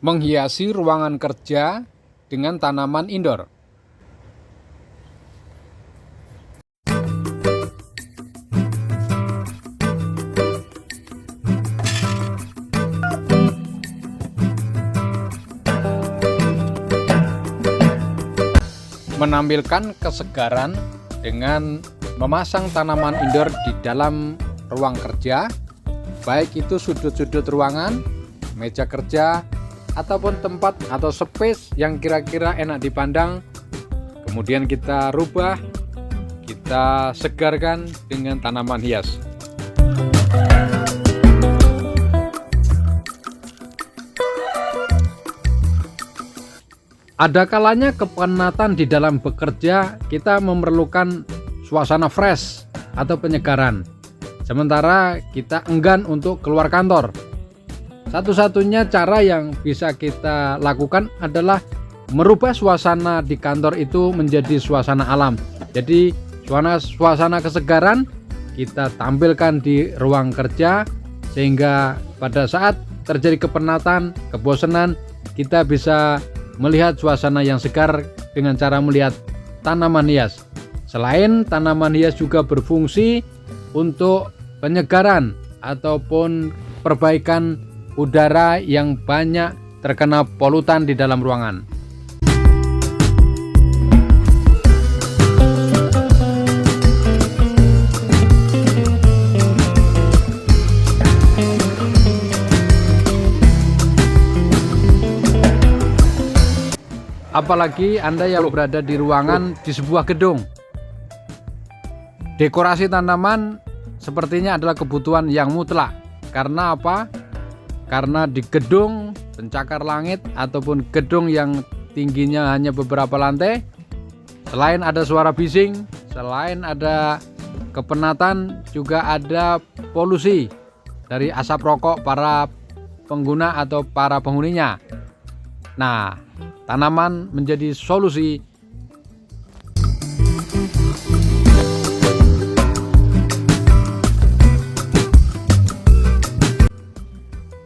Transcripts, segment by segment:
Menghiasi ruangan kerja dengan tanaman indoor. Menampilkan kesegaran dengan memasang tanaman indoor di dalam ruang kerja, baik itu sudut-sudut ruangan, meja kerja, ataupun tempat atau space yang kira-kira enak dipandang. Kemudian kita rubah, kita segarkan dengan tanaman hias. Ada kalanya kepenatan di dalam bekerja, kita memerlukan suasana fresh atau penyegaran. Sementara kita enggan untuk keluar kantor. Satu-satunya cara yang bisa kita lakukan adalah merubah suasana di kantor itu menjadi suasana alam. Jadi suasana kesegaran kita tampilkan di ruang kerja, sehingga pada saat terjadi kepenatan, kebosanan, kita bisa melihat suasana yang segar dengan cara melihat tanaman hias. Selain tanaman hias juga berfungsi untuk penyegaran ataupun perbaikan udara yang banyak terkena polutan di dalam ruangan. Apalagi Anda yang berada di ruangan di sebuah gedung. Dekorasi tanaman sepertinya adalah kebutuhan yang mutlak. Karena apa? Karena di gedung pencakar langit ataupun gedung yang tingginya hanya beberapa lantai, selain ada suara bising, selain ada kepenatan, juga ada polusi dari asap rokok para pengguna atau para penghuninya. Nah, tanaman menjadi solusi.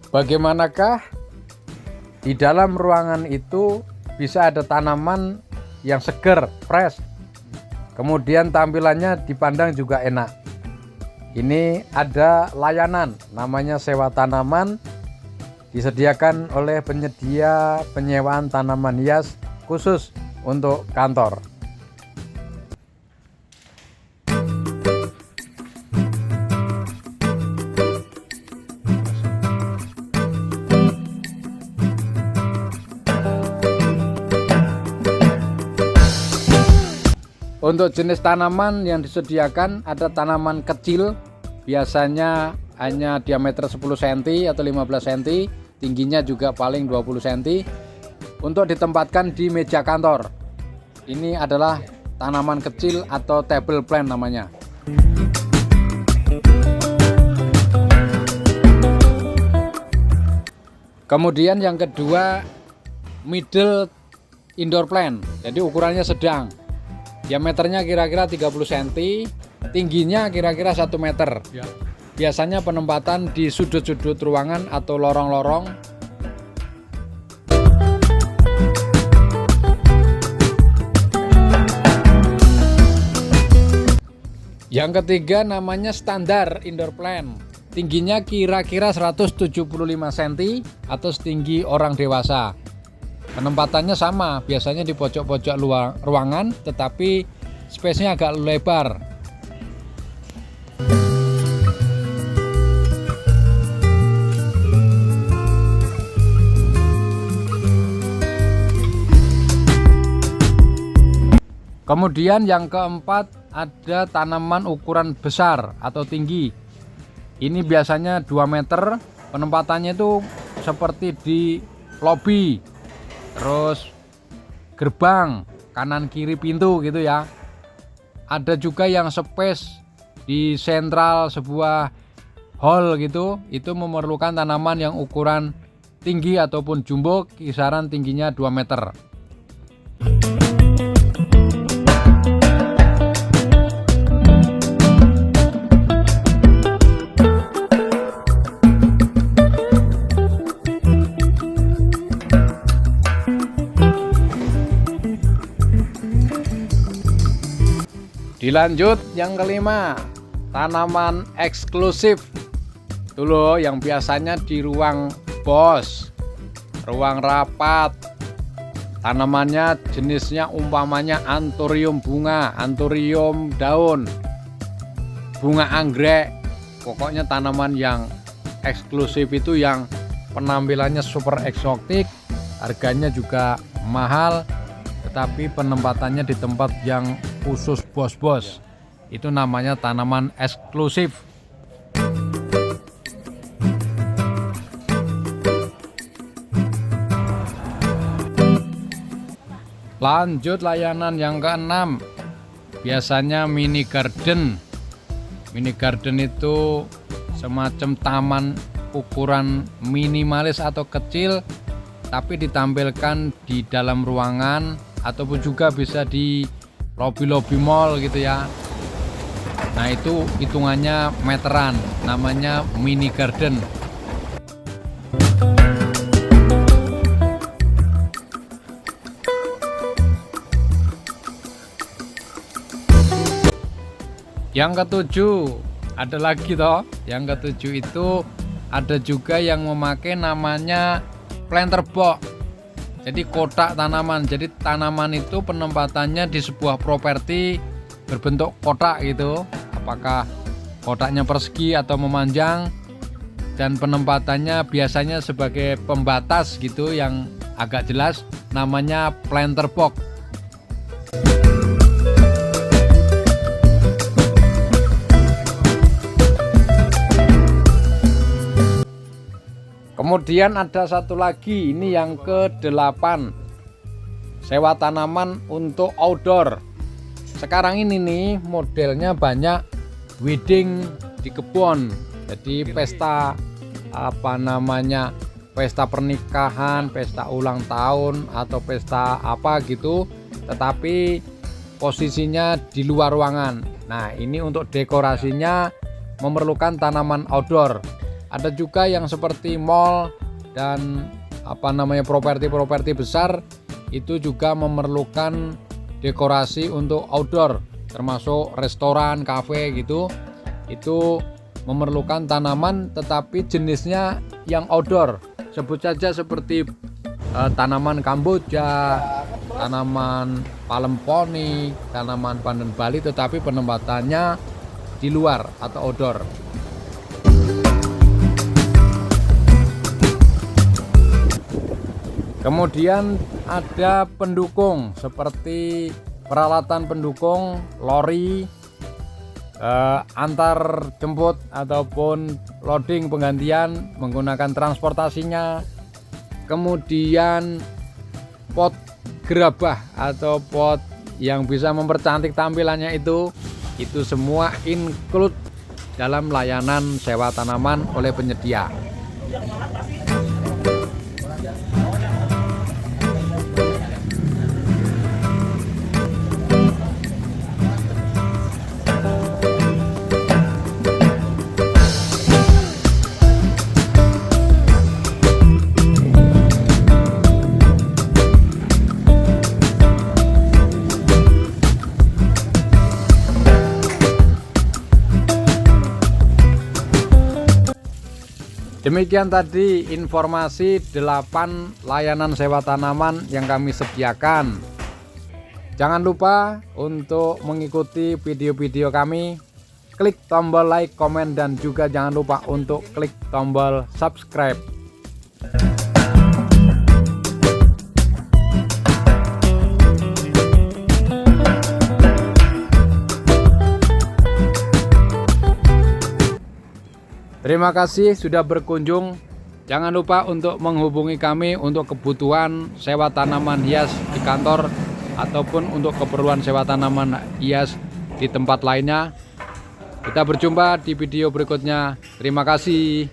Bagaimanakah di dalam ruangan itu bisa ada tanaman yang segar, fresh, kemudian tampilannya dipandang juga enak. Ini ada layanan namanya sewa tanaman, disediakan oleh penyedia penyewaan tanaman hias khusus untuk kantor. Untuk jenis tanaman yang disediakan, ada tanaman kecil, biasanya hanya diameter 10 cm atau 15 cm, tingginya juga paling 20 cm, untuk ditempatkan di meja kantor. Ini adalah tanaman kecil atau table plant namanya. Kemudian yang kedua, middle indoor plant. Jadi ukurannya sedang. Diameternya kira-kira 30 cm, tingginya kira-kira 1 meter. Biasanya penempatan di sudut-sudut ruangan atau lorong-lorong. Yang ketiga namanya standar indoor plant. Tingginya kira-kira 175 cm atau setinggi orang dewasa. Penempatannya sama, biasanya di pojok-pojok ruangan, tetapi space-nya agak lebar. Kemudian yang keempat, ada tanaman ukuran besar atau tinggi. Ini biasanya 2 meter, penempatannya itu seperti di lobi, terus gerbang, kanan kiri pintu gitu ya. Ada juga yang space di sentral sebuah hall gitu, itu memerlukan tanaman yang ukuran tinggi ataupun jumbo, kisaran tingginya 2 meter. Dilanjut yang kelima, tanaman eksklusif. Itu loh yang biasanya di ruang bos, ruang rapat. Tanamannya jenisnya umpamanya anthurium bunga, anthurium daun, bunga anggrek. Pokoknya tanaman yang eksklusif itu yang penampilannya super eksotik, harganya juga mahal, tetapi penempatannya di tempat yang khusus bos-bos. Itu namanya tanaman eksklusif. Lanjut layanan yang keenam, biasanya mini garden. Mini garden itu semacam taman ukuran minimalis atau kecil, tapi ditampilkan di dalam ruangan ataupun juga bisa di lobi-lobi mall gitu ya. Nah itu hitungannya meteran, namanya mini garden. Yang ketujuh, ada lagi toh. Yang ketujuh itu ada juga yang memakai namanya planter box. Jadi kotak tanaman. Jadi tanaman itu penempatannya di sebuah properti berbentuk kotak gitu. Apakah kotaknya persegi atau memanjang, dan penempatannya biasanya sebagai pembatas gitu yang agak jelas, namanya planter box. Kemudian ada satu lagi, ini yang ke-8, sewa tanaman untuk outdoor. Sekarang ini nih modelnya banyak wedding di kebun. Jadi pesta pesta pernikahan, pesta ulang tahun atau pesta apa gitu, tetapi posisinya di luar ruangan. Nah, ini untuk dekorasinya memerlukan tanaman outdoor. Ada juga yang seperti mall dan properti-properti besar itu juga memerlukan dekorasi untuk outdoor, termasuk restoran, kafe gitu. Itu memerlukan tanaman tetapi jenisnya yang outdoor. Sebut saja seperti tanaman kamboja, tanaman palem poni, tanaman pandan Bali, tetapi penempatannya di luar atau outdoor. Kemudian ada pendukung seperti peralatan pendukung, lori, antar jemput ataupun loading penggantian menggunakan transportasinya. Kemudian pot gerabah atau pot yang bisa mempercantik tampilannya itu semua include dalam layanan sewa tanaman oleh penyedia. Demikian tadi informasi 8 layanan sewa tanaman yang kami sediakan. Jangan lupa untuk mengikuti video-video kami, klik tombol like, komen, dan juga jangan lupa untuk klik tombol subscribe. Terima kasih sudah berkunjung. Jangan lupa untuk menghubungi kami untuk kebutuhan sewa tanaman hias di kantor ataupun untuk keperluan sewa tanaman hias di tempat lainnya. Kita berjumpa di video berikutnya. Terima kasih.